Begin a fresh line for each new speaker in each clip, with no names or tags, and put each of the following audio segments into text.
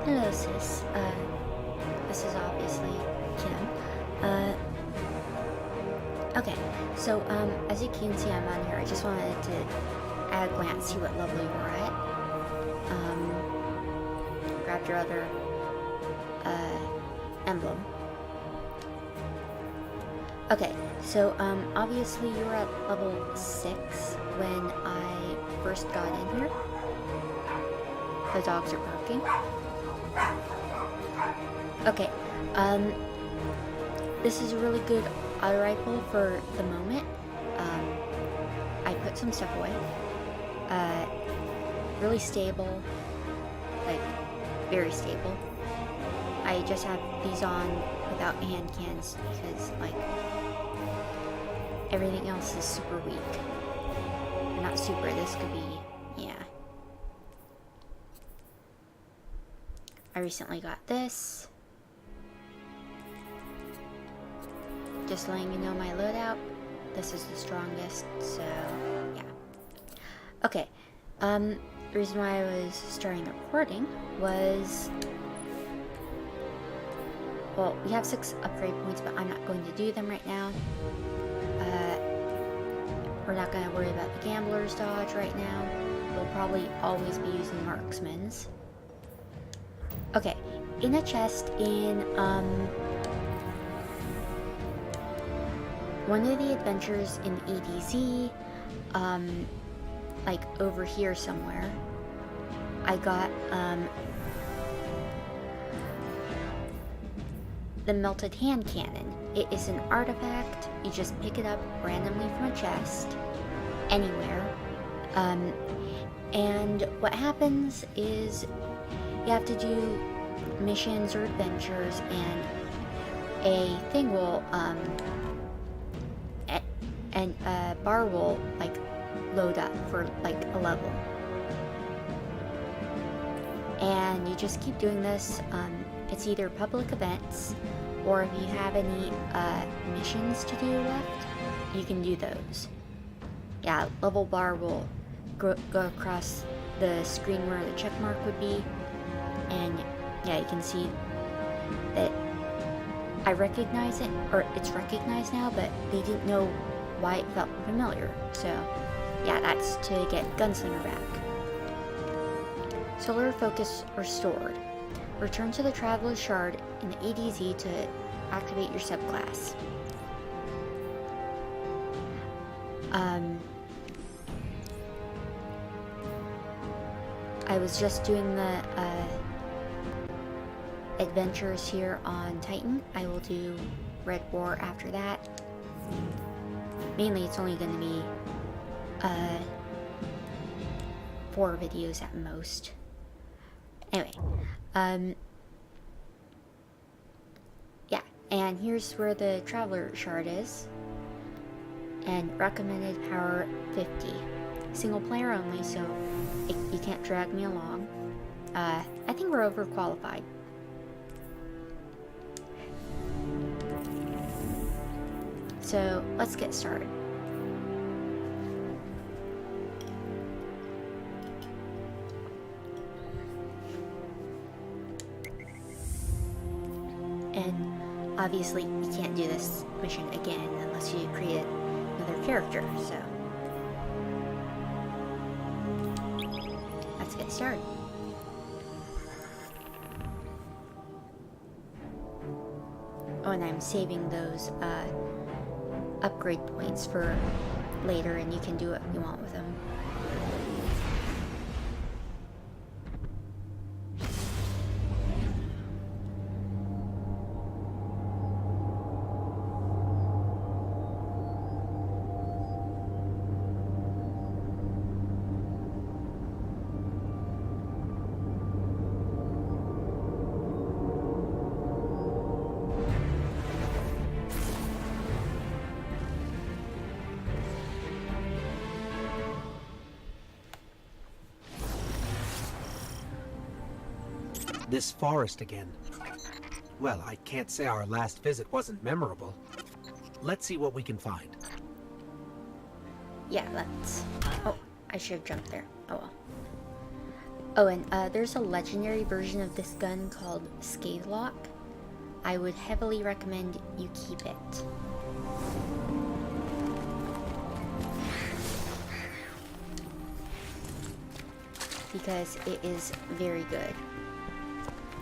Hypnosis. This is obviously Kim. Okay, so, as you can see, I'm on here. I just wanted to, at a glance, see what level you were at. Grab your other, emblem. Okay, so, obviously you were at level 6 when I first got in here. The dogs are barking. Okay, this is a really good auto rifle for the moment. I put some stuff away. Really stable, like very stable. I just have these on without hand cans because like everything else is super weak. Or not super, this could be, yeah. I recently got this. Just letting you know my loadout. This is the strongest, so yeah. Okay, the reason why I was starting the recording was, well, we have 6 upgrade points, but I'm not going to do them right now. We're not going to worry about the gambler's dodge right now. We'll probably always be using marksman's. Okay, in a chest in, one of the adventures in EDZ, like over here somewhere, I got, the melted hand cannon. It is an artifact. You just pick it up randomly from a chest, anywhere. And what happens is you have to do missions or adventures, and a thing will, and a bar will, like, load up for, like, a level. And you just keep doing this. It's either public events, or if you have any, missions to do left, you can do those. Yeah, level bar will go across the screen where the check mark would be, and yeah, you can see that I recognize it, or it's recognized now, but they didn't know why it felt familiar. So yeah, that's to get Gunslinger back. Solar focus restored. Return to the Traveler's Shard in the ADZ to activate your subclass. I was just doing the adventures here on Titan. I will do Red War after that. Mainly it's only going to be 4 videos at most. Anyway, yeah, and here's where the Traveler Shard is. And recommended power 50. Single player only, so you can't drag me along. I think we're overqualified. So let's get started. And obviously you can't do this mission again unless you create another character, so let's get started. Oh, and I'm saving those upgrade points for later, and you can do what you want with them.
This forest again. Well, I can't say our last visit wasn't memorable. Let's see what we can find.
Yeah, let's... Oh, I should have jumped there. Oh Oh, and there's a legendary version of this gun called Scavelock. I would heavily recommend you keep it. Because it is very good.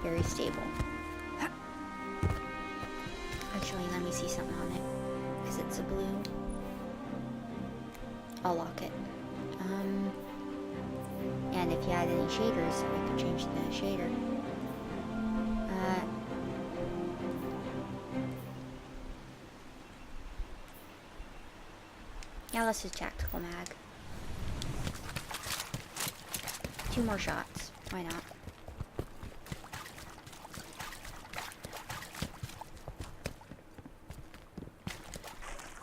Very stable. Actually, let me see something on it. Because it's a blue. I'll lock it. And if you had any shaders, I could change the shader. Yeah, let's do tactical mag. 2 more shots. Why not?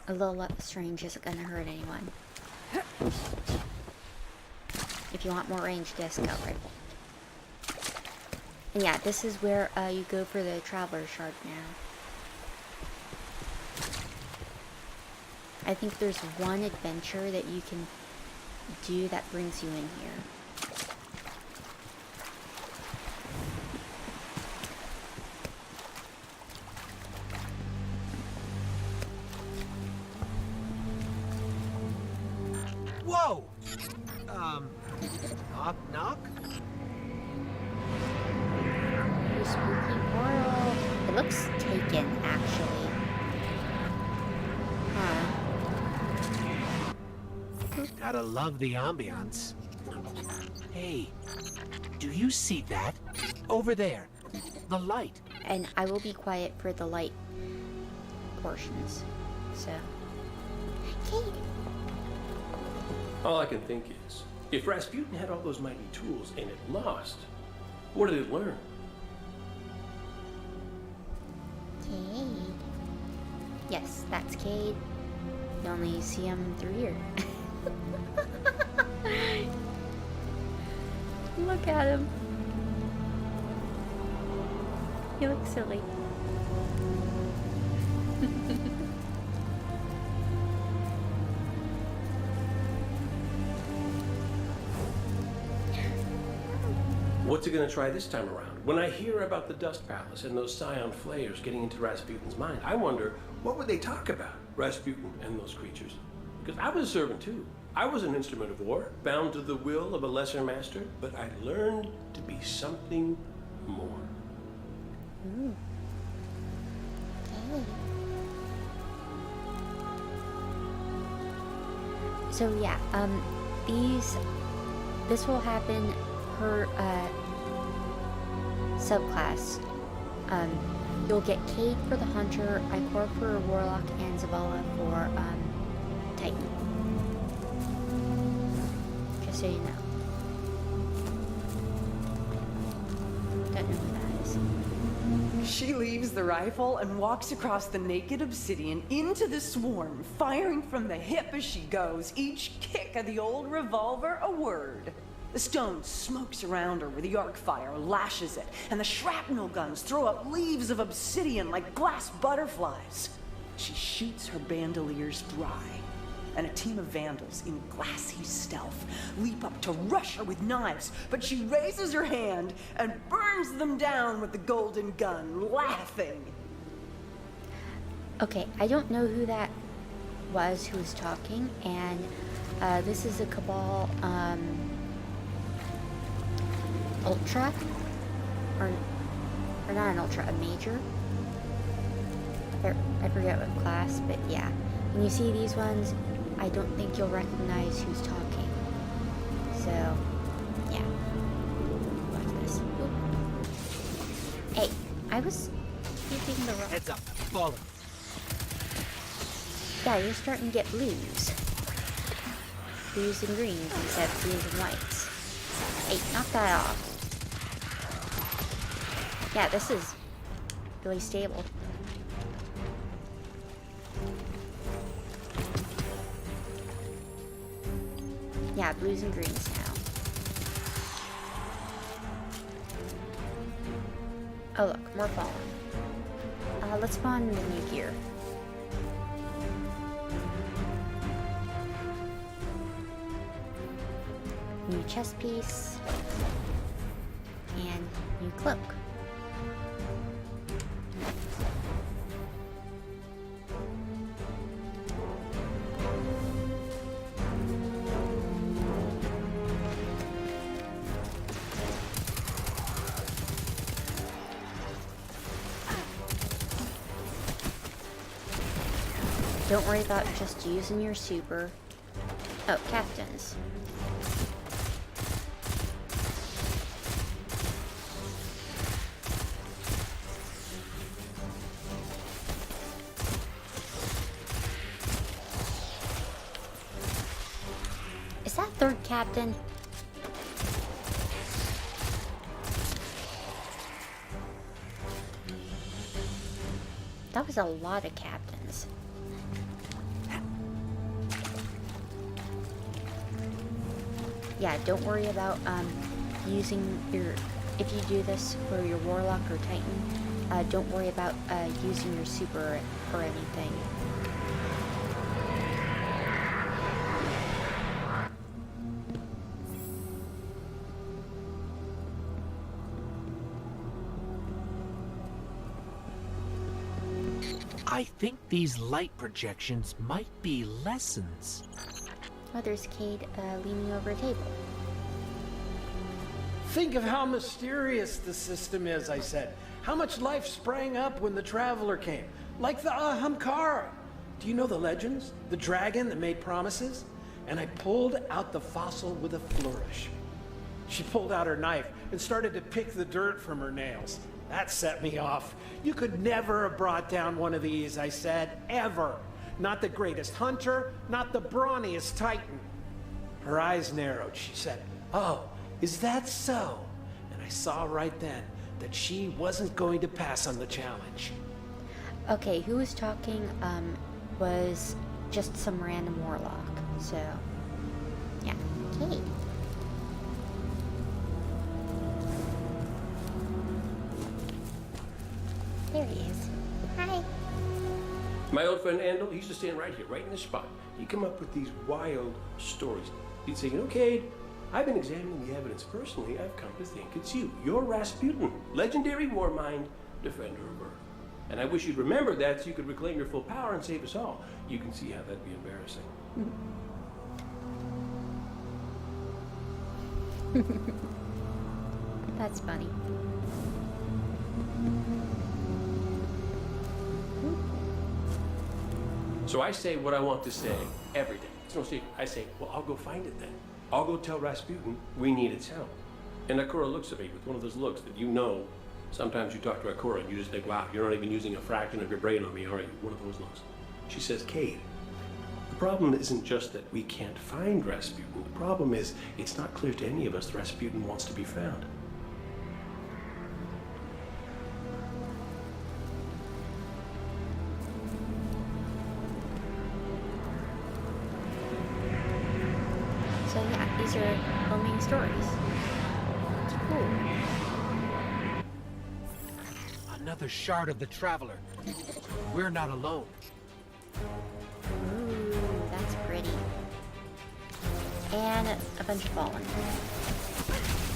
A little less range isn't gonna hurt anyone. If you want more range, get a scout rifle. And yeah, this is where you go for the Traveler Shard now. I think there's one adventure that you can do that brings you in here.
Whoa! Knock, knock?
Ooh, spooky portal. It looks taken, actually. Huh.
Gotta love the ambiance. Hey, do you see that? Over there. The light.
And I will be quiet for the light portions. So. Kate!
All I can think is, if Rasputin had all those mighty tools and it lost, what did it learn?
Cade. Yes, that's Cade. You only see him through here. Look at him. He looks silly.
What's it gonna try this time around? When I hear about the Dust Palace and those Scion flayers getting into Rasputin's mind, I wonder, what would they talk about, Rasputin and those creatures? Because I was a servant too. I was an instrument of war, bound to the will of a lesser master, but I learned to be something more.
Ooh. Okay. So yeah, this will happen per subclass. You'll get Cade for the Hunter, Ikor for Warlock, and Zavala for Titan. Just so you know. Don't know who that is.
She leaves the rifle and walks across the naked obsidian into the swarm, firing from the hip as she goes, each kick of the old revolver a word. The stone smokes around her where the arc fire lashes it, and the shrapnel guns throw up leaves of obsidian like glass butterflies. She shoots her bandoliers dry, and a team of vandals in glassy stealth leap up to rush her with knives, but she raises her hand and burns them down with the golden gun, laughing.
Okay, I don't know who that was who was talking, and this is a Cabal Ultra, or not an Ultra, a Major. I forget what class, but yeah. When you see these ones, I don't think you'll recognize who's talking. So, yeah. Watch this. Oop. Hey, I was keeping the rock.
Heads up, falling.
Yeah, you're starting to get blues. Blues and greens instead of blues and whites. Hey, knock that off. Yeah, this is really stable. Yeah, blues and greens now. Oh look, more fallen. Let's spawn the new gear. New chest piece. new cloak. Don't worry about just using your super. Oh, captains. Is that third captain? That was a lot of captains. Yeah, don't worry about using your, if you do this for your warlock or titan, don't worry about using your super or anything.
I think these light projections might be lessons.
Oh, there's Cade leaning over a table.
Think of how mysterious the system is, I said. How much life sprang up when the Traveler came. Like the Ahamkara. Do you know the legends? The dragon that made promises? And I pulled out the fossil with a flourish. She pulled out her knife and started to pick the dirt from her nails. That set me off. You could never have brought down one of these, I said. Ever. Not the greatest hunter, not the brawniest titan. Her eyes narrowed. She said, "Oh, is that so?" And I saw right then that she wasn't going to pass on the challenge.
Okay, who was talking was just some random warlock. So, yeah. Cade. There he is. Hi.
My old friend Andal, he used to stand right here, right in this spot. He'd come up with these wild stories. He'd say, "You know, Cade, I've been examining the evidence personally. I've come to think it's you. You're Rasputin, legendary war mind, defender of Earth. And I wish you'd remember that so you could reclaim your full power and save us all." You can see how that'd be embarrassing.
That's funny.
So I say what I want to say every day. It's no secret. I say, well, I'll go find it then. I'll go tell Rasputin we need its help. And Akura looks at me with one of those looks that you know. Sometimes you talk to Akura and you just think, wow, you're not even using a fraction of your brain on me, are you? One of those looks. She says, "Cade, the problem isn't just that we can't find Rasputin. The problem is it's not clear to any of us that Rasputin wants to be found."
So yeah, these are homing stories. It's cool.
Another shard of the Traveler. We're not alone.
Ooh, that's pretty. And a bunch of fallen.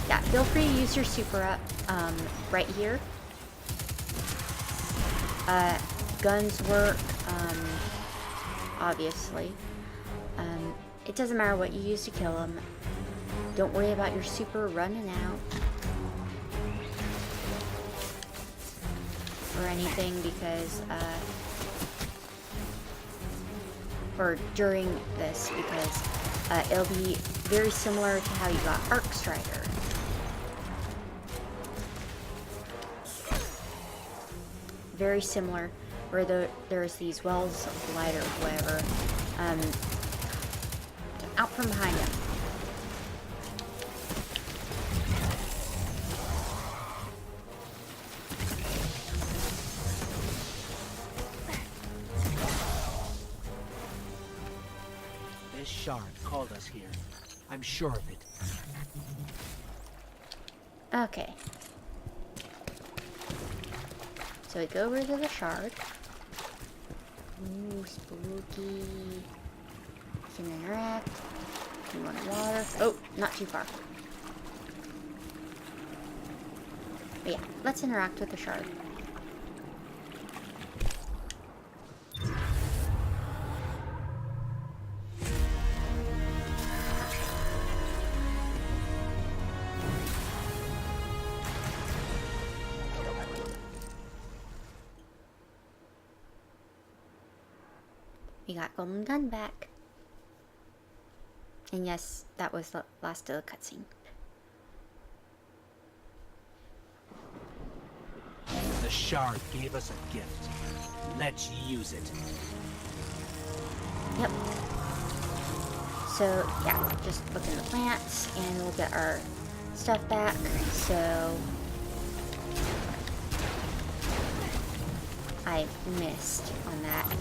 Yeah, feel free to use your super up right here. Guns work, obviously. It doesn't matter what you use to kill them. Don't worry about your super running out. Or anything because, or during this because it'll be very similar to how you got Arc Strider. Very similar, where there's these wells of light or whatever, out from behind him.
This shard called us here. I'm sure of it.
Okay. So we go over to the shard. Ooh, spooky. Can interact. You want water? Oh, not too far. But yeah, let's interact with the shard. We got Golden Gun back. And yes, that was the last of the cutscene.
The shard gave us a gift. Let's use it.
Yep. So, yeah, just look in the plants and we'll get our stuff back. So, I missed on that.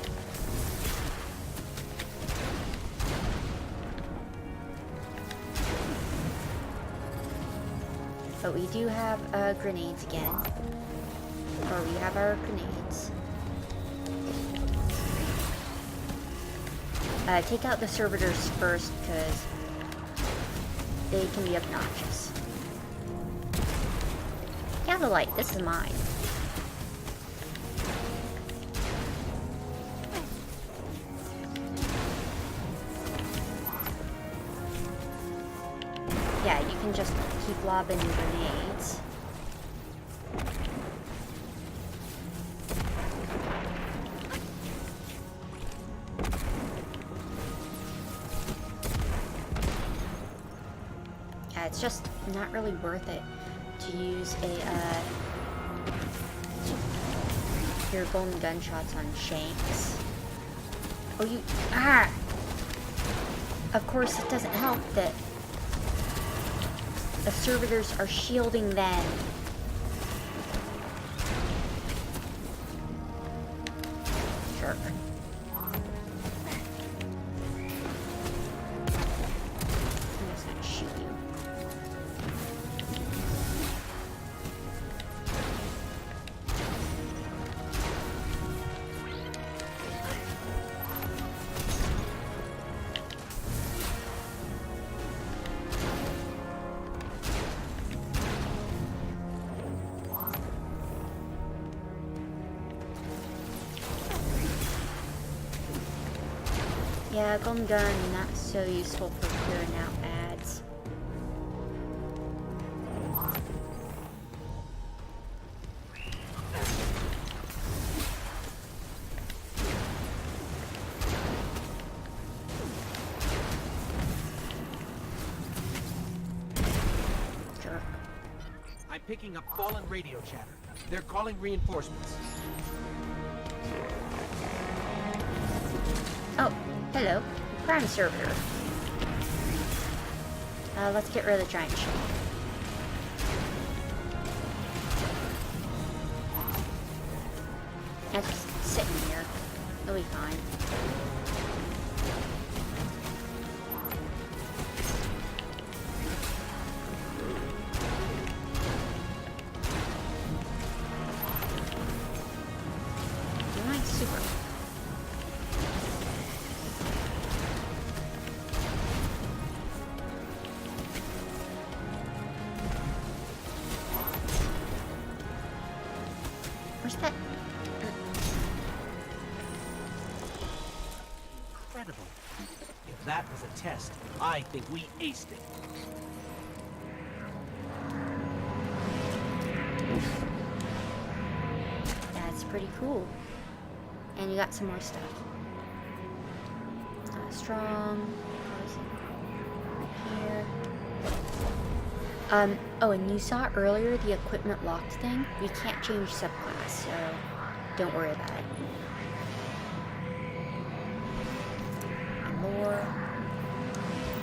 But we do have grenades again. Or we have our grenades. Take out the servitors first, because they can be obnoxious. Yeah, the light. This is mine. Yeah, you can just keep lobbing grenades. Yeah, it's just not really worth it to use your golden gunshots on Shanks. Oh, you... Ah! Of course, it doesn't help that the servitors are shielding them. Jerk. I'm just gonna shoot you. Yeah, golden gun, not so useful for clearing out ads. Jerk.
I'm picking up fallen radio chatter. They're calling reinforcements.
Oh, hello. Prime servitor. Let's get rid of the giant ship. Yeah, just sitting here. It'll be fine. Do my super. Where's that?
Incredible. If that was a test, I think we aced it.
That's pretty cool. And you got some more stuff. Strong. Here. Oh, and you saw earlier the equipment locked thing? We can't change subclass, so don't worry about it. And more.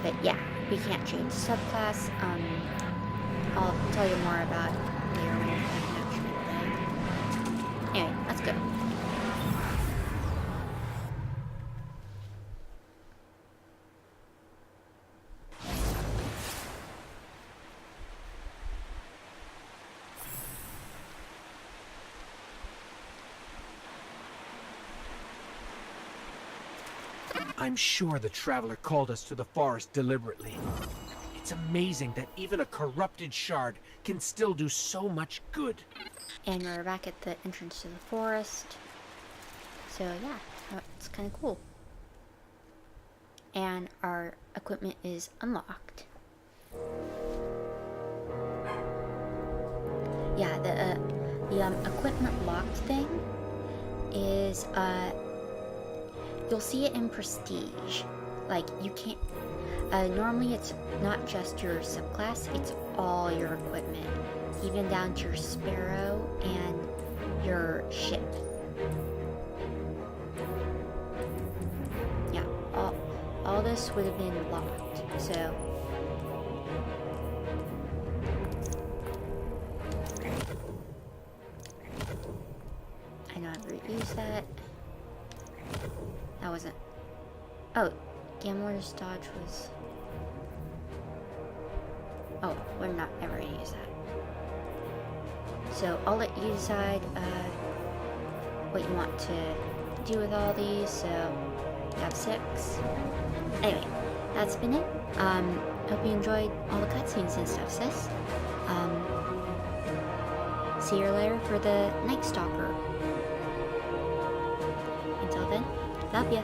But yeah, we can't change subclass. I'll tell you more about it later when I can actually play. Anyway, let's go.
I'm sure the Traveler called us to the forest deliberately. It's amazing that even a corrupted shard can still do so much good.
And we're back at the entrance to the forest. So yeah, it's kind of cool. And our equipment is unlocked. Yeah, the equipment locked thing is you'll see it in Prestige. Like, you can't normally it's not just your subclass, it's all your equipment, even down to your sparrow and your ship. Yeah, all this would have been locked, so I know I've reused that. That wasn't. Oh, Gambler's Dodge was. Oh, we're not ever gonna use that. So I'll let you decide what you want to do with all these. So you have 6. Anyway, that's been it. Hope you enjoyed all the cutscenes and stuff, sis. See you later for the Night Stalker. Until then, love ya.